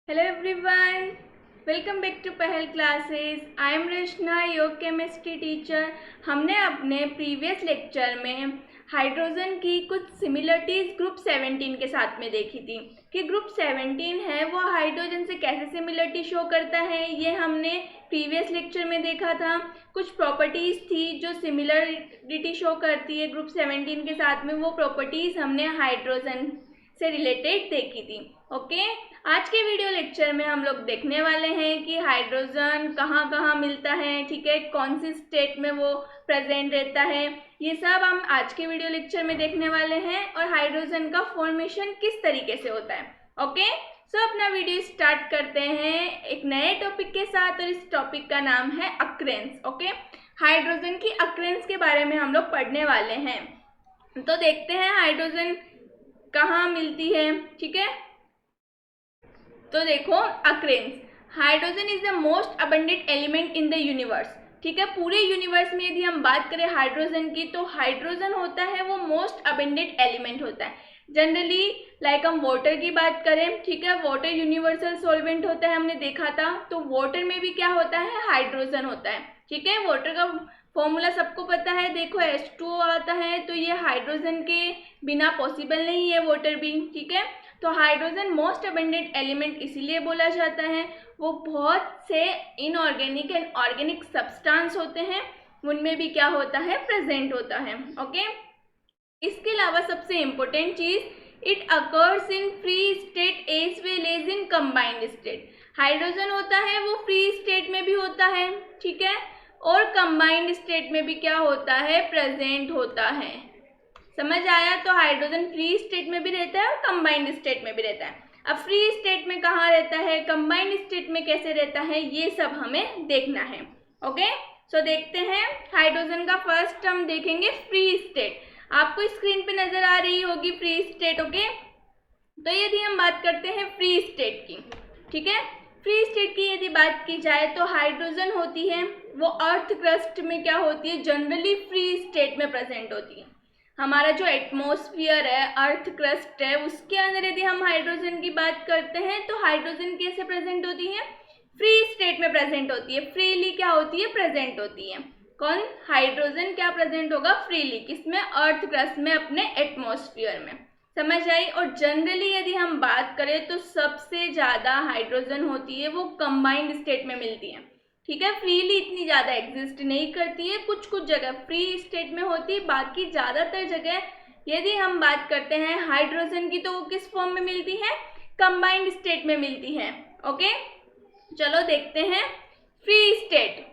Hello everyone, welcome back to Pahal classes. I am Rachna, your chemistry teacher. हमने अपने previous lecture में hydrogen की कुछ सिमिलरिटीज़ ग्रुप 17 के साथ में देखी थी कि ग्रुप 17 है वो हाइड्रोजन से कैसे सिमिलरिटी शो करता है। ये हमने प्रीवियस लेक्चर में देखा था। कुछ प्रॉपर्टीज़ थी जो सिमिलरिटी शो करती है ग्रुप 17 के साथ में, वो प्रॉपर्टीज़ हमने हाइड्रोजन से रिलेटेड देखी थी। ओके, आज के वीडियो लेक्चर में हम लोग देखने वाले हैं कि हाइड्रोजन कहाँ कहाँ मिलता है, ठीक है, कौन सी स्टेट में वो प्रेजेंट रहता है, ये सब हम आज के वीडियो लेक्चर में देखने वाले हैं और हाइड्रोजन का फॉर्मेशन किस तरीके से होता है। ओके, सो अपना वीडियो स्टार्ट करते हैं एक नए टॉपिक के साथ और इस टॉपिक का नाम है अक्रेंस। ओके, हाइड्रोजन की अक्रेंस के बारे में हम लोग पढ़ने वाले हैं। तो देखते हैं हाइड्रोजन कहाँ मिलती है। ठीक है, तो देखो occurrence, hydrogen is the most abundant element in the universe. ठीक है, पूरे यूनिवर्स में यदि हम बात करें हाइड्रोजन की तो हाइड्रोजन होता है वो मोस्ट अबंडेंट एलिमेंट होता है। जनरली लाइक हम वाटर की बात करें, ठीक है, वाटर यूनिवर्सल सॉल्वेंट होता है, हमने देखा था। तो वाटर में भी क्या होता है, हाइड्रोजन होता है। ठीक है, वाटर का फॉर्मूला सबको पता है, देखो H2O आता है, तो ये हाइड्रोजन के बिना पॉसिबल नहीं है वाटर भी। ठीक है, तो हाइड्रोजन मोस्ट अबंडेंट एलिमेंट इसीलिए बोला जाता है, वो बहुत से इनऑर्गेनिक एंड ऑर्गेनिक सब्सटेंस होते हैं, उनमें भी क्या होता है, प्रेजेंट होता है। ओके, इसके अलावा सबसे इम्पोर्टेंट चीज, it occurs in free state as well as in combined state. Hydrogen होता है वो फ्री स्टेट में भी होता है, ठीक है, और कंबाइंड स्टेट में भी क्या होता है, प्रेजेंट होता है। समझ आया? तो हाइड्रोजन फ्री स्टेट में भी रहता है और कंबाइंड स्टेट में भी रहता है। अब फ्री स्टेट में कहाँ रहता है, कंबाइंड स्टेट में कैसे रहता है, ये सब हमें देखना है। ओके, सो देखते हैं हाइड्रोजन का फर्स्ट हम देखेंगे फ्री स्टेट। आपको स्क्रीन पे नजर आ रही होगी फ्री स्टेट। ओके, तो यदि हम बात करते हैं फ्री स्टेट की, ठीक है, फ्री स्टेट की यदि बात की जाए तो हाइड्रोजन होती है वो अर्थ क्रस्ट में क्या होती है, जनरली फ्री स्टेट में प्रेजेंट होती है। हमारा जो एटमॉस्फेयर है, अर्थ क्रस्ट है, उसके अंदर यदि हम हाइड्रोजन की बात करते हैं तो हाइड्रोजन कैसे प्रेजेंट होती है, फ्री स्टेट में प्रेजेंट होती है। फ्रीली क्या होती है, प्रेजेंट होती है। कौन, हाइड्रोजन क्या प्रेजेंट होगा, फ्रीली, किसमें, अर्थ क्रस्ट में, अपने एटमॉस्फेयर में। समझ आई? और जनरली यदि हम बात करें तो सबसे ज़्यादा हाइड्रोजन होती है वो कंबाइंड स्टेट में मिलती है। ठीक है, फ्रीली इतनी ज़्यादा एग्जिस्ट नहीं करती है, कुछ कुछ जगह फ्री स्टेट में होती है, बाकी ज़्यादातर जगह यदि हम बात करते हैं हाइड्रोजन की तो वो किस फॉर्म में मिलती है, कंबाइंड स्टेट में मिलती है। ओके, चलो देखते हैं free state.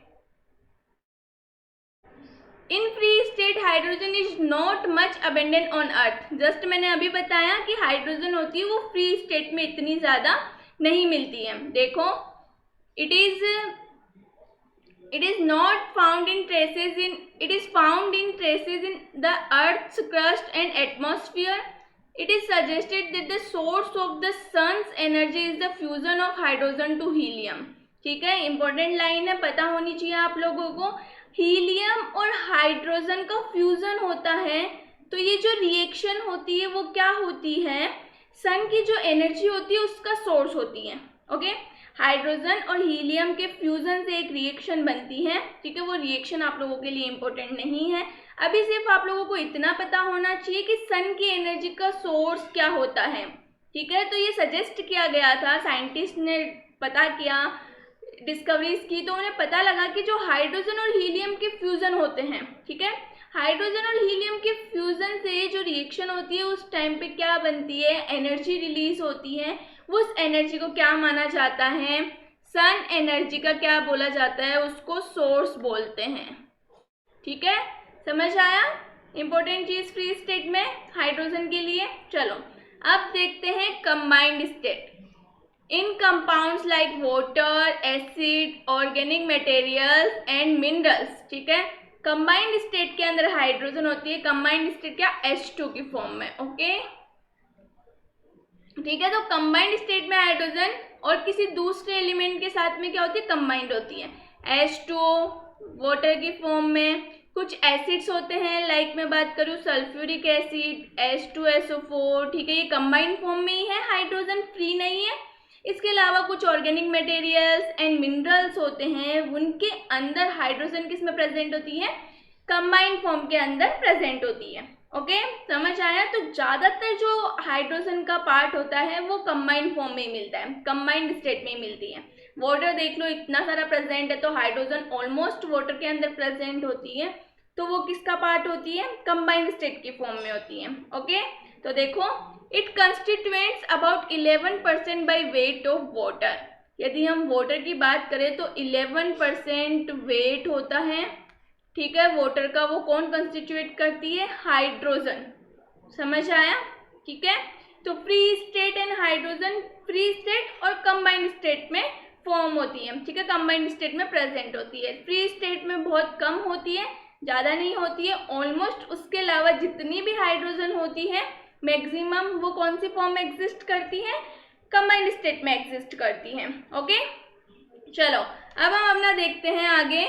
In free state hydrogen is not much abundant on earth. Just मैंने अभी बताया कि हाइड्रोजन होती है वो फ्री स्टेट में इतनी ज़्यादा नहीं मिलती है। देखो, it is not found in traces in, it is found in traces in the earth's crust and atmosphere. It is suggested that the source of the sun's energy is the fusion of hydrogen to helium. ठीक है, important line है, पता होनी चाहिए आप लोगों को। Helium और हाइड्रोजन का फ्यूजन होता है, तो ये जो रिएक्शन होती है वो क्या होती है, सन की जो एनर्जी होती है उसका सोर्स होती है। ओके, हाइड्रोजन और हीलियम के फ्यूजन से एक रिएक्शन बनती है। ठीक है, वो रिएक्शन आप लोगों के लिए इंपॉर्टेंट नहीं है, अभी सिर्फ आप लोगों को इतना पता होना चाहिए कि सन की एनर्जी का सोर्स क्या होता है। ठीक है, तो ये सजेस्ट किया गया था, साइंटिस्ट ने पता किया, डिस्कवरीज की, तो उन्हें पता लगा कि जो हाइड्रोजन और हीलियम के फ्यूजन होते हैं, ठीक है, हाइड्रोजन और हीलियम के फ्यूजन से जो रिएक्शन होती है उस टाइम पे क्या बनती है, एनर्जी रिलीज होती है। उस एनर्जी को क्या माना जाता है, सन एनर्जी का क्या बोला जाता है, उसको सोर्स बोलते हैं। ठीक है, समझ आया? इंपॉर्टेंट चीज फ्री स्टेट में हाइड्रोजन के लिए। चलो अब देखते हैं combined state. In compounds like water, acid, organic materials and minerals, ठीक है, कंबाइंड स्टेट के अंदर हाइड्रोजन होती है। कंबाइंड स्टेट क्या, H2 की फॉर्म में। ओके, ठीक है, तो कंबाइंड स्टेट में हाइड्रोजन और किसी दूसरे एलिमेंट के साथ में क्या होती है, कंबाइंड होती है। H2O वाटर की फॉर्म में, कुछ एसिड्स होते हैं, लाइक मैं बात करूँ सल्फ्यूरिक एसिड, H2SO4, ठीक है, ये कंबाइंड फॉर्म में ही है, हाइड्रोजन फ्री नहीं है। इसके अलावा कुछ ऑर्गेनिक मटेरियल्स एंड मिनरल्स होते हैं, उनके अंदर हाइड्रोजन किस में प्रेजेंट होती है, कंबाइंड फॉर्म के अंदर प्रेजेंट होती है। ओके, समझ आया। तो ज़्यादातर जो हाइड्रोजन का पार्ट होता है वो कंबाइंड फॉर्म में ही मिलता है, कंबाइंड स्टेट में ही मिलती है। वाटर देख लो इतना सारा प्रेजेंट है, तो हाइड्रोजन ऑलमोस्ट वाटर के अंदर प्रेजेंट होती है, तो वो किसका पार्ट होती है, कंबाइंड स्टेट की फॉर्म में होती है। ओके, तो देखो it constituents about 11% by weight of water. यदि हम वाटर की बात करें तो 11% वेट होता है, ठीक है, वाटर का। वो कौन कंस्टिट्यूट करती है, हाइड्रोजन। समझ आया, ठीक है। तो free state and hydrogen free state और कंबाइंड स्टेट में फॉर्म होती है, ठीक है, कंबाइंड स्टेट में प्रेजेंट होती है। फ्री स्टेट में बहुत कम होती है, ज़्यादा नहीं होती है ऑलमोस्ट। उसके अलावा जितनी भी हाइड्रोजन होती है मैक्सिमम वो कौन सी फॉर्म में एग्जिस्ट करती है, कंबाइंड स्टेट में एग्जिस्ट करती है। ओके, चलो अब हम अपना देखते हैं आगे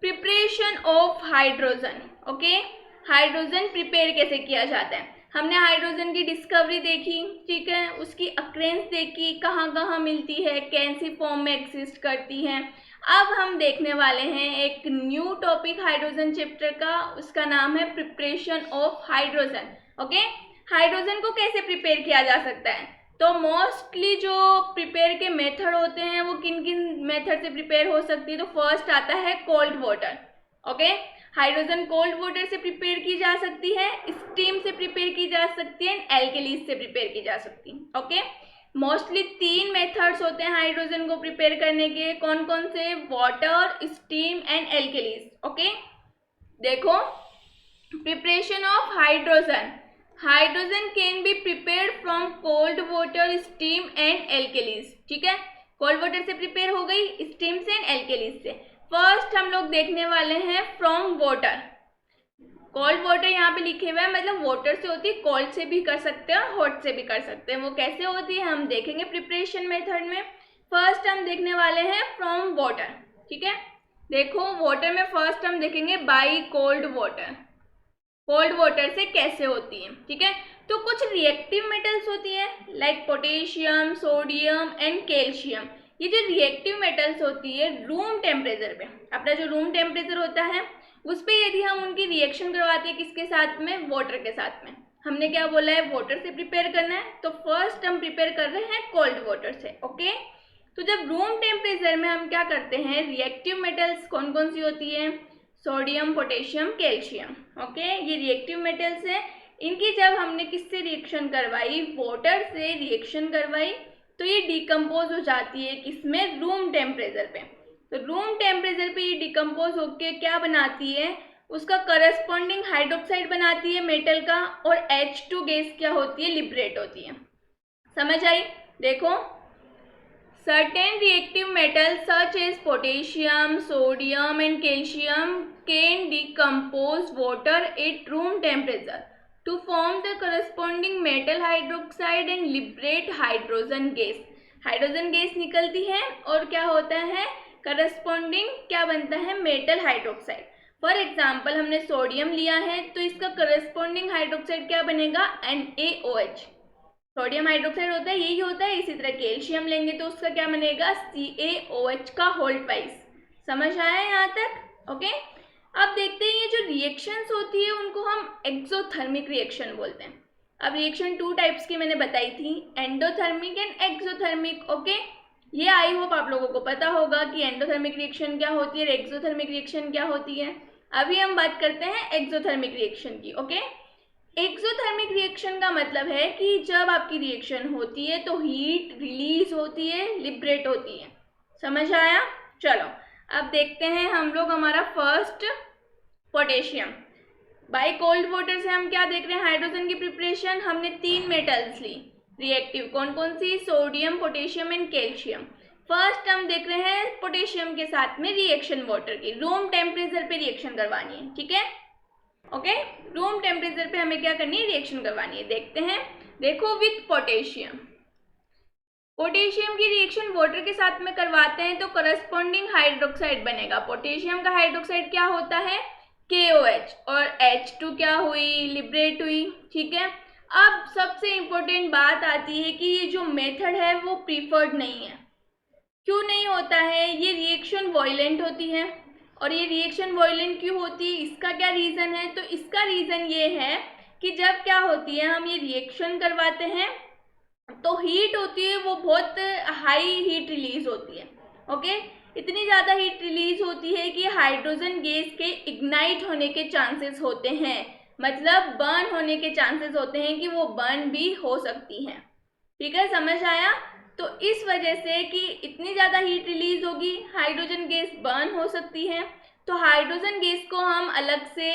preparation of hydrogen. Okay, hydrogen prepare कैसे किया जाता है। हमने हाइड्रोजन की डिस्कवरी देखी, ठीक है, उसकी अक्रेंस देखी, कहाँ कहाँ मिलती है, कैसी फॉर्म में एग्जिस्ट करती है। अब हम देखने वाले हैं एक न्यू टॉपिक हाइड्रोजन चैप्टर का, उसका नाम है preparation of hydrogen. Okay, hydrogen को कैसे प्रिपेयर किया जा सकता है, तो मोस्टली जो प्रिपेयर के मेथड होते हैं वो किन किन मेथड से प्रिपेयर हो सकती है। तो फर्स्ट आता है cold water. Okay, hydrogen cold water से प्रिपेयर की जा सकती है, स्टीम से प्रिपेयर की जा सकती है, एल्केलीज से प्रिपेयर की जा सकती है। ओके, मोस्टली 3 मेथड्स होते हैं हाइड्रोजन को प्रिपेयर करने के। कौन कौन से, water, steam and alkalis. Okay, देखो preparation of hydrogen, hydrogen can be prepared from cold water, steam and alkalis. ठीक है, कोल्ड वाटर से प्रिपेयर हो गई, स्टीम से एंड एल्केलीज से। फर्स्ट हम लोग देखने वाले हैं फ्रॉम वाटर। कोल्ड वाटर यहाँ पे लिखे हुए हैं, मतलब वाटर से होती है, कोल्ड से भी कर सकते हैं और हॉट से भी कर सकते हैं। वो कैसे होती है हम देखेंगे प्रिपरेशन मेथड में। फर्स्ट हम देखने वाले हैं फ्रॉम वाटर। ठीक है, देखो वाटर में फर्स्ट हम देखेंगे by cold water, cold water से कैसे होती है। ठीक है, तो कुछ रिएक्टिव मेटल्स होती है like potassium, sodium and calcium. ये जो रिएक्टिव मेटल्स होती है रूम टेम्परेचर पे, अपना जो रूम टेम्परेचर होता है उस पर यदि हम उनकी रिएक्शन करवाते हैं किसके साथ में, वाटर के साथ में। हमने क्या बोला है, वाटर से प्रिपेयर करना है, तो फर्स्ट हम प्रिपेयर कर रहे हैं कोल्ड वाटर से। ओके, तो जब रूम टेम्परेचर में हम क्या करते हैं, रिएक्टिव मेटल्स कौन कौन सी होती है, सोडियम, पोटेशियम, कैल्शियम। ओके, ये रिएक्टिव मेटल्स है। इनकी जब हमने किससे रिएक्शन करवाई, वाटर से रिएक्शन करवाई, तो ये डिकम्पोज हो जाती है किसमें, रूम टेम्परेचर पे। तो रूम टेम्परेचर पे ये डिकम्पोज होके क्या बनाती है, उसका करस्पॉन्डिंग हाइड्रोक्साइड बनाती है मेटल का, और H2 गैस क्या होती है, लिबरेट होती है। समझ आई। देखो certain reactive metals such as potassium, sodium and calcium can decompose water at room temperature to form the corresponding metal hydroxide and liberate hydrogen gas. Hydrogen gas निकलती है और क्या होता है, करस्पॉन्डिंग क्या बनता है, मेटल हाइड्रोक्साइड। फॉर एग्जाम्पल हमने सोडियम लिया है तो इसका करस्पॉन्डिंग हाइड्रोक्साइड क्या बनेगा, NaOH। सोडियम हाइड्रोक्साइड होता है, यही होता है। इसी तरह कैल्शियम लेंगे तो उसका क्या बनेगा, CaOH का होल ट्वाइस। समझ आया यहाँ तक। ओके, अब देखते हैं ये जो रिएक्शंस होती है उनको हम एक्सोथर्मिक रिएक्शन बोलते हैं। अब रिएक्शन 2 टाइप्स की मैंने बताई थी, एंडोथर्मिक एंड एक्सोथर्मिक। ओके, ये आई होप आप लोगों को पता होगा कि एंडोथर्मिक रिएक्शन क्या होती है, एक्सोथर्मिक रिएक्शन क्या होती है। अभी हम बात करते हैं एक्सोथर्मिक रिएक्शन की। ओके, एक्सोथर्मिक रिएक्शन का मतलब है कि जब आपकी रिएक्शन होती है तो हीट रिलीज होती है, लिबरेट होती है। समझ आया। चलो अब देखते हैं हम लोग हमारा first potassium. By cold water से हम क्या देख रहे हैं, हाइड्रोजन की प्रिपरेशन। हमने 3 मेटल्स ली रिएक्टिव, कौन कौन सी, sodium, potassium and calcium. First हम देख रहे हैं पोटेशियम के साथ में रिएक्शन वाटर की, रूम टेम्परेचर पे रिएक्शन करवानी है। ठीक है, ओके, रूम टेम्परेचर पे हमें क्या करनी है, रिएक्शन करवानी है। देखते हैं, देखो विथ पोटेशियम, पोटेशियम की रिएक्शन वाटर के साथ में करवाते हैं तो करस्पॉन्डिंग हाइड्रोक्साइड बनेगा। पोटेशियम का हाइड्रोक्साइड क्या होता है, KOH, और H2 क्या हुई, लिबरेट हुई। ठीक है, अब सबसे इम्पोर्टेंट बात आती है कि ये जो मेथड है वो प्रीफर्ड नहीं है। क्यों नहीं होता है? ये रिएक्शन वॉयलेंट होती है, और ये रिएक्शन वॉयलेंट क्यों होती है, इसका क्या रीज़न है? तो इसका रीज़न ये है कि जब क्या होती है, हम ये रिएक्शन करवाते हैं तो हीट होती है, वो बहुत हाई हीट रिलीज होती है। ओके, इतनी ज़्यादा हीट रिलीज होती है कि हाइड्रोजन गैस के इग्नाइट होने के चांसेस होते हैं, मतलब बर्न होने के चांसेस होते हैं कि वो बर्न भी हो सकती हैं। ठीक है, समझ आया? तो इस वजह से कि इतनी ज़्यादा हीट रिलीज होगी, हाइड्रोजन गैस बर्न हो सकती है। तो हाइड्रोजन गैस को हम अलग से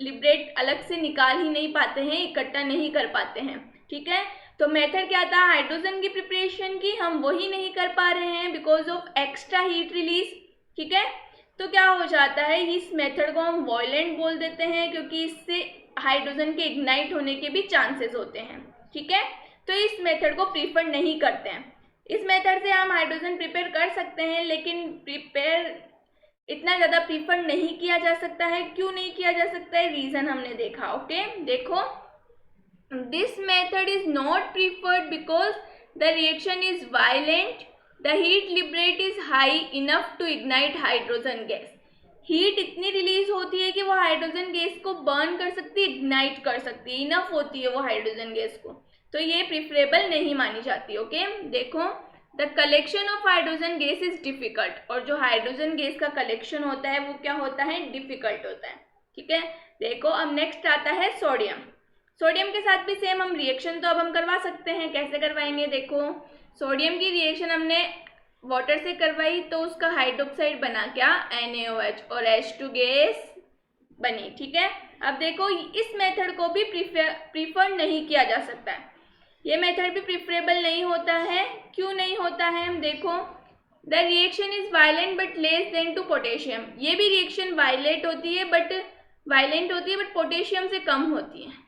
लिबरेट अलग से निकाल ही नहीं पाते हैं, इकट्ठा नहीं कर पाते हैं। ठीक है, तो मेथड क्या था हाइड्रोजन की प्रिपरेशन की, हम वही नहीं कर पा रहे हैं because of extra heat release. ठीक है, तो क्या हो जाता है, इस मेथड को हम वॉयलेंट बोल देते हैं क्योंकि इससे हाइड्रोजन के इग्नाइट होने के भी चांसेस होते हैं। ठीक है, तो इस मेथड को प्रीफर नहीं करते हैं। इस मेथड से हम हाइड्रोजन प्रिपेयर कर सकते हैं, लेकिन प्रिपेयर इतना ज़्यादा प्रीफर नहीं किया जा सकता है। क्यों नहीं किया जा सकता है, रीज़न हमने देखा। ओके, देखो, this method is not preferred because the reaction is violent, the heat liberate is high enough to ignite hydrogen gas। Heat इतनी रिलीज होती है कि वो हाइड्रोजन गैस को बर्न कर सकती है, इग्नाइट कर सकती है, इनफ होती है वो हाइड्रोजन गैस को, तो ये प्रिफरेबल नहीं मानी जाती। ओके, देखो, the collection of hydrogen gas is difficult, और जो हाइड्रोजन गैस का कलेक्शन होता है वो क्या होता है, डिफिकल्ट होता है। ठीक है, देखो, अब नेक्स्ट आता है सोडियम। सोडियम के साथ भी सेम हम रिएक्शन तो अब हम करवा सकते हैं। कैसे करवाएंगे, देखो, सोडियम की रिएक्शन हमने वाटर से करवाई तो उसका हाइड्रोक्साइड बना क्या, NaOH, और H2 गैस बनी। ठीक है, अब देखो, इस मेथड को भी प्रीफर नहीं किया जा सकता है, ये मेथड भी प्रिफरेबल नहीं होता है। क्यों नहीं होता है, हम देखो, the reaction is violent but less than to potassium. ये भी रिएक्शन वायलेंट होती है बट पोटेशियम से कम होती है।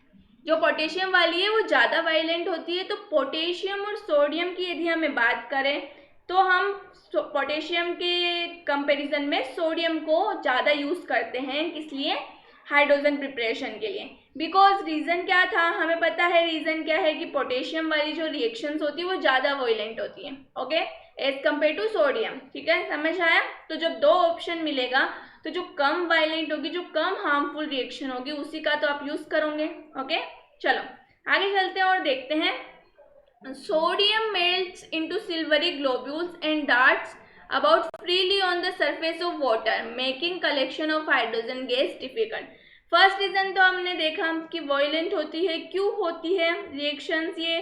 जो पोटेशियम वाली है वो ज़्यादा वायलेंट होती है। तो पोटेशियम और सोडियम की यदि हमें बात करें तो हम पोटेशियम के कंपैरिजन में सोडियम को ज़्यादा यूज़ करते हैं, इसलिए हाइड्रोजन प्रिपरेशन के लिए। बिकॉज रीज़न क्या था, हमें पता है रीज़न क्या है कि पोटेशियम वाली जो रिएक्शंस होती है वो ज़्यादा वायलेंट होती हैं। Okay, as compared to sodium. ठीक है, समझ आया? तो जब दो ऑप्शन मिलेगा तो जो कम वायलेंट होगी, जो कम हार्मफुल रिएक्शन होगी, उसी का तो आप यूज़ करोगे। ओके, चलो आगे चलते हैं और देखते हैं। Sodium melts into silvery globules and darts about freely on the surface of water, making collection of hydrogen gas difficult. First reason तो हमने देखा कि वॉयलेंट होती है। क्यों होती है रिएक्शंस, ये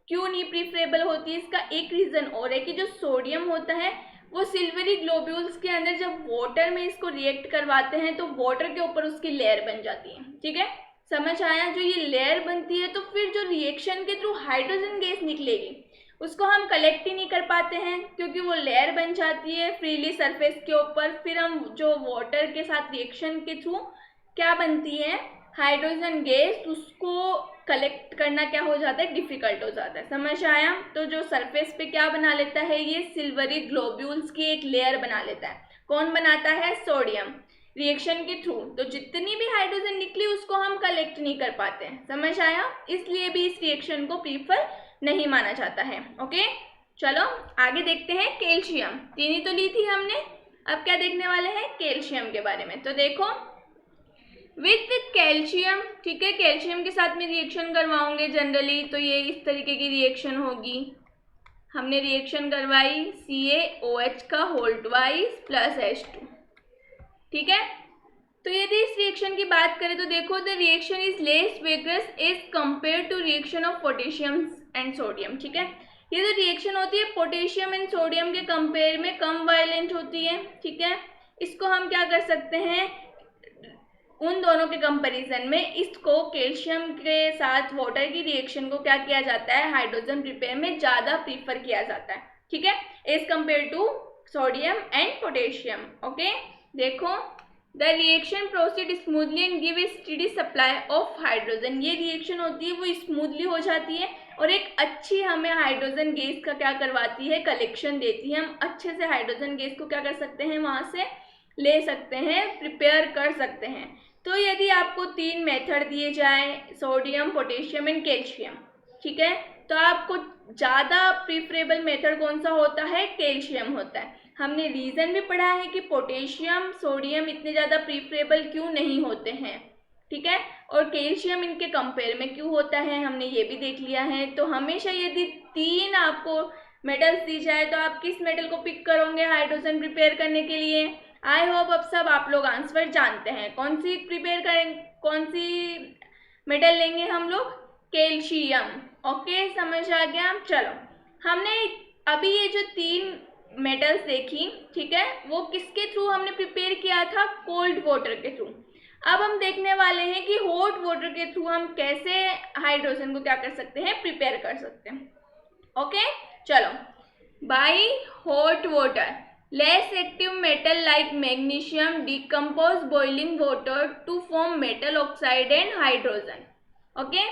क्यों नहीं प्रीफरेबल होती है? इसका एक रीजन और है कि जो सोडियम होता है वो सिल्वरी ग्लोब्यूल्स के अंदर जब वाटर में इसको रिएक्ट करवाते हैं तो वाटर के ऊपर उसकी लेयर बन जाती है। ठीक है, समझ आया? जो ये लेयर बनती है तो फिर जो रिएक्शन के थ्रू हाइड्रोजन गैस निकलेगी उसको हम कलेक्ट ही नहीं कर पाते हैं, क्योंकि वो लेयर बन जाती है फ्रीली सरफेस के ऊपर। फिर हम जो वाटर के साथ रिएक्शन के थ्रू क्या बनती है, हाइड्रोजन गैस, उसको कलेक्ट करना क्या हो जाता है, डिफिकल्ट हो जाता है। समझ आया? तो जो सरफेस पे क्या बना लेता है, ये सिल्वरी ग्लोब्यूल्स की एक लेयर बना लेता है। कौन बनाता है? सोडियम, रिएक्शन के थ्रू। तो जितनी भी हाइड्रोजन निकली उसको हम कलेक्ट नहीं कर पाते हैं। समझ आया? इसलिए भी इस रिएक्शन को प्रीफर नहीं माना जाता है। ओके, चलो आगे देखते हैं। कैल्शियम, तीन ही तो ली थी हमने, अब क्या देखने वाले हैं, कैल्शियम के बारे में। तो देखो, विथ कैल्शियम, ठीक है, कैल्शियम के साथ में रिएक्शन करवाओगे जनरली तो ये इस तरीके की रिएक्शन होगी। हमने रिएक्शन करवाई CaOH का होल ट्वाइस प्लस H2। ठीक है, तो यदि इस रिएक्शन की बात करें तो देखो, the reaction is less vigorous as compared to reaction of potassium and sodium. ठीक है, ये जो रिएक्शन होती है पोटेशियम एंड सोडियम के कंपेयर में कम वायलेंट होती है। ठीक है, इसको हम क्या कर सकते हैं, उन दोनों के कंपैरिजन में इसको कैल्शियम के साथ वाटर की रिएक्शन को क्या किया जाता है, हाइड्रोजन प्रिपेयर में ज़्यादा प्रीफर किया जाता है। ठीक है, as compared to sodium and potassium. Okay, देखो, the reaction proceed smoothly and give a steady supply of hydrogen. ये रिएक्शन होती है वो स्मूथली हो जाती है और एक अच्छी हमें हाइड्रोजन गैस का क्या करवाती है, कलेक्शन देती है। हम अच्छे से हाइड्रोजन गैस को क्या कर सकते हैं, वहाँ से ले सकते हैं, प्रिपेयर कर सकते हैं। तो यदि आपको 3 मेथड दिए जाए, सोडियम, पोटेशियम एंड कैल्शियम, ठीक है, तो आपको ज़्यादा प्रीफरेबल मेथड कौन सा होता है? कैल्शियम होता है। हमने रीज़न भी पढ़ा है कि पोटेशियम, सोडियम इतने ज़्यादा प्रीफरेबल क्यों नहीं होते हैं, ठीक है, और कैल्शियम इनके कंपेयर में क्यों होता है, हमने ये भी देख लिया है। तो हमेशा यदि 3 आपको मेटल्स दी जाए तो आप किस मेटल को पिक करोगे हाइड्रोजन प्रिपेयर करने के लिए? आई होप अब सब आप लोग आंसर जानते हैं। कौन सी प्रिपेयर करें, कौन सी मेटल लेंगे हम लोग? कैल्शियम। ओके, समझ आ गया। चलो, हमने अभी ये जो 3 मेटल्स देखी, ठीक है, वो किसके थ्रू हमने प्रिपेयर किया था? कोल्ड वाटर के थ्रू। अब हम देखने वाले हैं कि हॉट वाटर के थ्रू हम कैसे हाइड्रोजन को क्या कर सकते हैं? प्रिपेयर कर सकते हैं। ओके, चलो, by hot water less active metal like magnesium decompose boiling water to form metal oxide and hydrogen. Okay,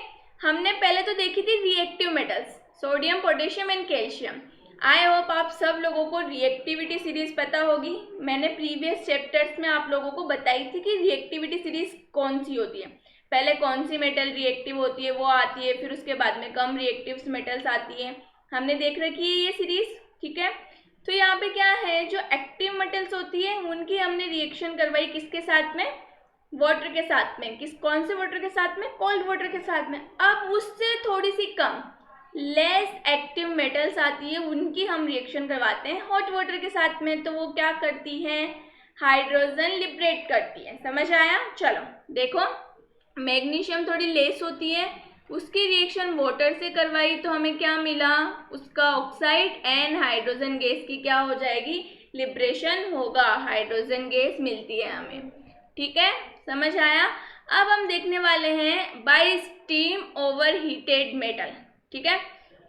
हमने पहले तो देखी थी reactive metals, sodium, potassium and calcium. I hope आप सब लोगों को रिएक्टिविटी सीरीज पता होगी। मैंने प्रीवियस चैप्टर्स में आप लोगों को बताई थी कि रिएक्टिविटी सीरीज कौन सी होती है, पहले कौन सी मेटल रिएक्टिव होती है वो आती है, फिर उसके बाद में कम रिएक्टिव मेटल्स आती है। हमने देख रखी है ये सीरीज, ठीक है। तो यहाँ पे क्या है, जो एक्टिव मेटल्स होती है उनकी हमने रिएक्शन करवाई किसके साथ में? वाटर के साथ में। कौन से वाटर के साथ में? कोल्ड वाटर के साथ में। अब उससे थोड़ी सी कम लेस एक्टिव मेटल्स आती है, उनकी हम रिएक्शन करवाते हैं हॉट वाटर के साथ में। तो वो क्या करती है? हाइड्रोजन लिबरेट करती है। समझ आया? चलो देखो, मैग्नीशियम थोड़ी लेस होती है, उसकी रिएक्शन वाटर से करवाई तो हमें क्या मिला? उसका ऑक्साइड एंड हाइड्रोजन गैस की क्या हो जाएगी? लिबरेशन होगा, हाइड्रोजन गैस मिलती है हमें, ठीक है। समझ आया? अब हम देखने वाले हैं bye steam over heated metal, ठीक है।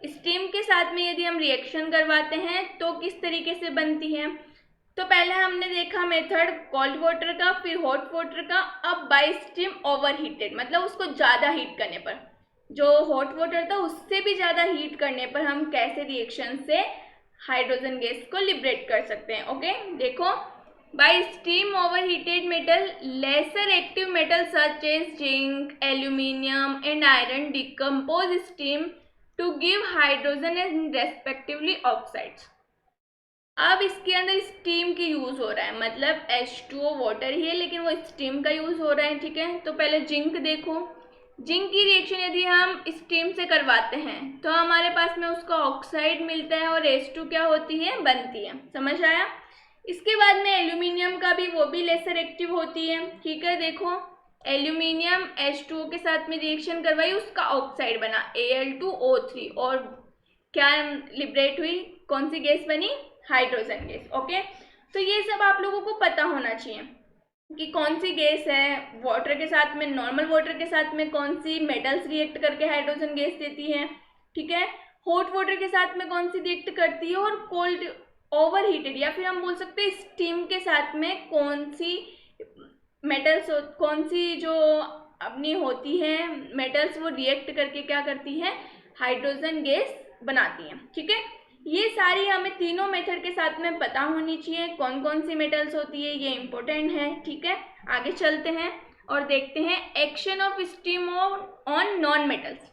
स्टीम के साथ में यदि हम रिएक्शन करवाते हैं तो किस तरीके से बनती है? तो पहले हमने देखा मेथड कोल्ड वाटर का, फिर हॉट वाटर का। अब बाय स्टीम ओवर हीटेड मतलब उसको ज़्यादा हीट करने पर, जो हॉट वाटर था उससे भी ज़्यादा हीट करने पर हम कैसे रिएक्शन से हाइड्रोजन गैस को लिबरेट कर सकते हैं। ओके, देखो, by steam over heated metal lesser active metal such as zinc, aluminium and iron decompose steam to give hydrogen and respectively oxides. अब इसके अंदर स्टीम की यूज़ हो रहा है, मतलब H2O वाटर ही है लेकिन वो स्टीम का यूज़ हो रहा है, ठीक है। तो पहले जिंक देखो, जिंक की रिएक्शन यदि हम स्टीम से करवाते हैं तो हमारे पास में उसका ऑक्साइड मिलता है और H2 क्या होती है? बनती है। समझ आया? इसके बाद में एल्यूमिनियम का भी, वो भी लेसर एक्टिव होती है, ठीक है। देखो, एल्यूमिनियम H2O के साथ में रिएक्शन करवाई, उसका ऑक्साइड बना Al2O3 और क्या लिबरेट हुई? कौन सी गैस बनी? Hydrogen gas. ओके, तो ये सब आप लोगों को पता होना चाहिए कि कौन सी गैस है वाटर के साथ में, नॉर्मल वाटर के साथ में कौन सी मेटल्स रिएक्ट करके हाइड्रोजन गैस देती है, ठीक है। हॉट वाटर के साथ में कौन सी रिएक्ट करती है, और कोल्ड ओवर हीटेड या फिर हम बोल सकते हैं स्टीम के साथ में कौन सी मेटल्स, कौन सी जो अपनी होती है मेटल्स, वो रिएक्ट करके क्या करती है? हाइड्रोजन गैस बनाती है, ठीक है। ये सारी हमें तीनों मेथड के साथ में पता होनी चाहिए, कौन कौन सी मेटल्स होती है, ये इम्पोर्टेंट है, ठीक है। आगे चलते हैं और देखते हैं action of steam on non metals.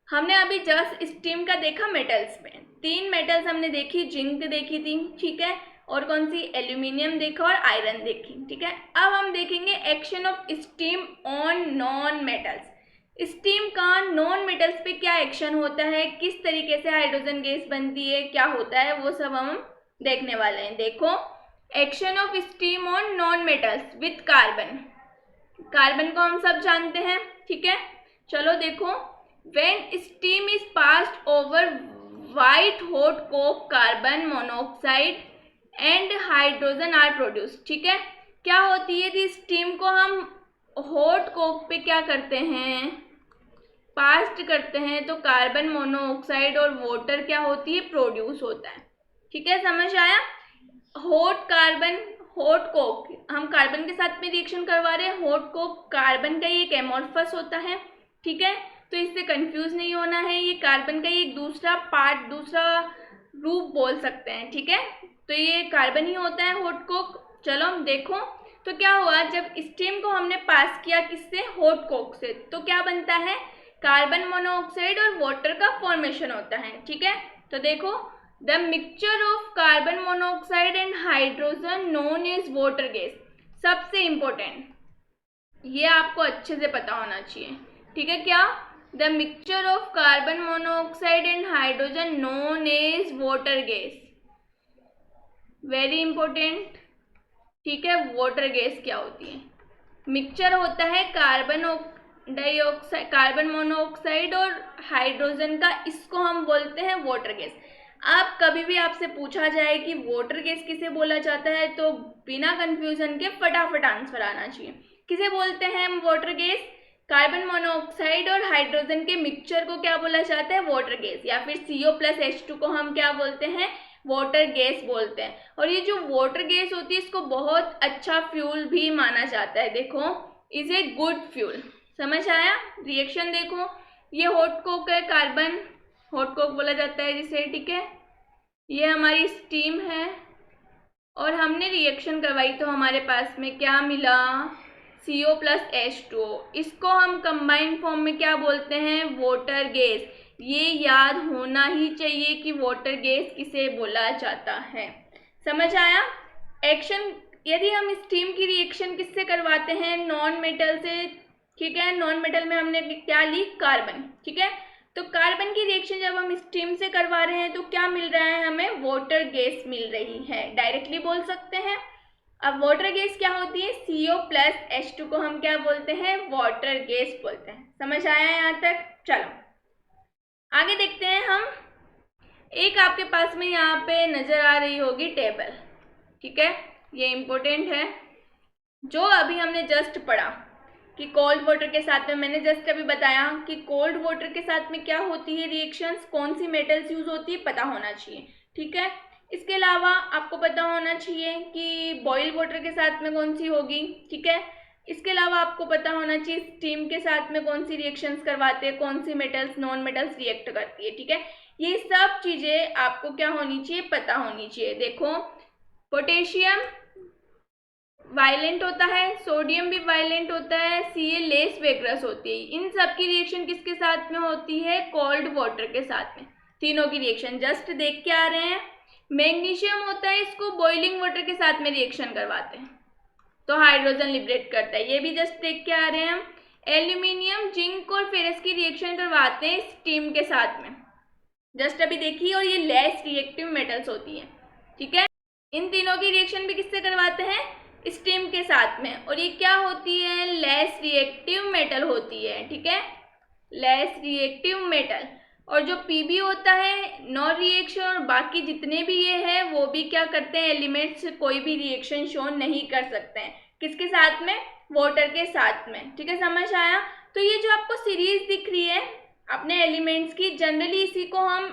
हमने अभी जस्ट स्टीम का देखा मेटल्स में, 3 मेटल्स हमने देखी, जिंक देखी थी, ठीक है, और कौन सी? एल्यूमिनियम देखा और आयरन देखी, ठीक है। अब हम देखेंगे action of steam on non metals. Steam का नॉन मेटल्स पे क्या एक्शन होता है, किस तरीके से हाइड्रोजन गैस बनती है, क्या होता है, वो सब हम देखने वाले हैं। देखो, action of steam on non metals with carbon. Carbon को हम सब जानते हैं, ठीक है। चलो देखो, when steam is passed over white hot coke, carbon monoxide and hydrogen are produce, ठीक है। क्या होती है कि स्टीम को हम हॉट कोक पे क्या करते हैं? पास्ट करते हैं, तो कार्बन मोनोऑक्साइड और वाटर क्या होती है? प्रोड्यूस होता है, ठीक है। समझ आया? हॉट कार्बन, हॉट कोक, हम कार्बन के साथ में रिएक्शन करवा रहे हैं, हॉट कोक कार्बन का ही एक एमोर्फस होता है, ठीक है। तो इससे कंफ्यूज नहीं होना है, ये कार्बन का ही एक दूसरा पार्ट, दूसरा रूप बोल सकते हैं, ठीक है। तो ये कार्बन ही होता है हॉट कोक। चलो देखो, तो क्या हुआ, जब स्टीम को हमने पास किया किससे, हॉट कोक से, तो क्या बनता है, कार्बन मोनोऑक्साइड और वाटर का फॉर्मेशन होता है। ठीक है, तो देखो, the mixture of carbon monoxide and hydrogen known as water gas. सबसे इंपॉर्टेंट, ये आपको अच्छे से पता होना चाहिए। ठीक है, क्या, the mixture of carbon monoxide and hydrogen known as water gas, very important. ठीक है, वाटर गैस क्या होती है, मिक्सचर होता है कार्बन डाइऑक्साइड, कार्बन मोनोऑक्साइड और हाइड्रोजन का, इसको हम बोलते हैं वाटर गैस। अब कभी भी आपसे पूछा जाए कि वाटर गैस किसे बोला जाता है, तो बिना कंफ्यूजन के फटाफट आंसर आना चाहिए। किसे बोलते हैं हम वाटर गैस, कार्बन मोनोऑक्साइड और हाइड्रोजन के मिक्सचर को क्या बोला जाता है, वाटर गैस, या फिर CO+H2 को हम क्या बोलते हैं, वाटर गैस बोलते हैं। और ये जो वाटर गैस होती है इसको बहुत अच्छा फ्यूल भी माना जाता है। देखो, इज ए गुड फ्यूल। समझ आया, रिएक्शन देखो, ये हॉट कोक है, कार्बन हॉट कोक बोला जाता है जिसे। ठीक है, ये हमारी स्टीम है और हमने रिएक्शन करवाई तो हमारे पास में क्या मिला, CO+H2O। इसको हम कंबाइंड फॉर्म में क्या बोलते हैं, वाटर गैस। ये याद होना ही चाहिए कि वाटर गैस किसे बोला जाता है। समझ आया। एक्शन, यदि हम स्टीम की रिएक्शन किससे करवाते हैं, नॉन मेटल से। ठीक है, नॉन मेटल में हमने क्या ली, कार्बन। ठीक है, तो कार्बन की रिएक्शन जब हम स्टीम से करवा रहे हैं तो क्या मिल रहा है हमें, वाटर गैस मिल रही है, डायरेक्टली बोल सकते हैं। अब वाटर गैस क्या होती है, CO+H2 को हम क्या बोलते हैं, वाटर गैस बोलते हैं। समझ आया यहाँ तक। चलो आगे देखते हैं हम। एक आपके पास में यहाँ पे नजर आ रही होगी टेबल। ठीक है, ये इम्पोर्टेंट है, जो अभी हमने जस्ट पढ़ा कि कोल्ड वाटर के साथ में, मैंने जस्ट अभी बताया कि कोल्ड वाटर के साथ में क्या होती है रिएक्शंस, कौन सी मेटल्स यूज होती है, पता होना चाहिए। ठीक है, इसके अलावा आपको पता होना चाहिए कि बॉइल वाटर के साथ में कौन सी होगी। ठीक है, इसके अलावा आपको पता होना चाहिए स्टीम के साथ में कौन सी रिएक्शंस करवाते हैं, कौन सी मेटल्स, नॉन मेटल्स रिएक्ट करती है। ठीक है, ये सब चीज़ें आपको क्या होनी चाहिए, पता होनी चाहिए। देखो, पोटेशियम वायलेंट होता है, सोडियम भी वायलेंट होता है, Ca लेस वेगरस होती है। इन सब की रिएक्शन किसके साथ में होती है, कोल्ड वाटर के साथ में। तीनों की रिएक्शन जस्ट देख के आ रहे हैं। मैग्नीशियम होता है, इसको बॉइलिंग वाटर के साथ में रिएक्शन करवाते हैं तो हाइड्रोजन लिबरेट करता है, ये भी जस्ट देख के आ रहे हैं हम। एल्यूमिनियम, जिंक और फेरस की रिएक्शन करवाते हैं स्टीम के साथ में, जस्ट अभी देखिए, और ये लेस रिएक्टिव मेटल्स होती हैं। ठीक है, इन तीनों की रिएक्शन भी किससे करवाते हैं, स्टीम के साथ में, और ये क्या होती है, लेस रिएक्टिव मेटल होती है। ठीक है, लेस रिएक्टिव मेटल। और जो Pb होता है, नॉन रिएक्शन, और बाकी जितने भी ये है वो भी क्या करते हैं, एलिमेंट्स कोई भी रिएक्शन शो नहीं कर सकते हैं, किसके साथ में, वाटर के साथ में। ठीक है, समझ आया। तो ये जो आपको सीरीज दिख रही है अपने एलिमेंट्स की, जनरली इसी को हम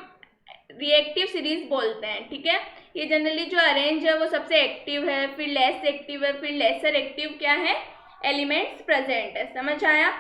रिएक्टिव सीरीज बोलते हैं। ठीक है, ये जनरली जो अरेंज है वो सबसे एक्टिव है, फिर लेस एक्टिव है, फिर लेसर एक्टिव क्या है, एलिमेंट्स प्रेजेंट है। समझ आया।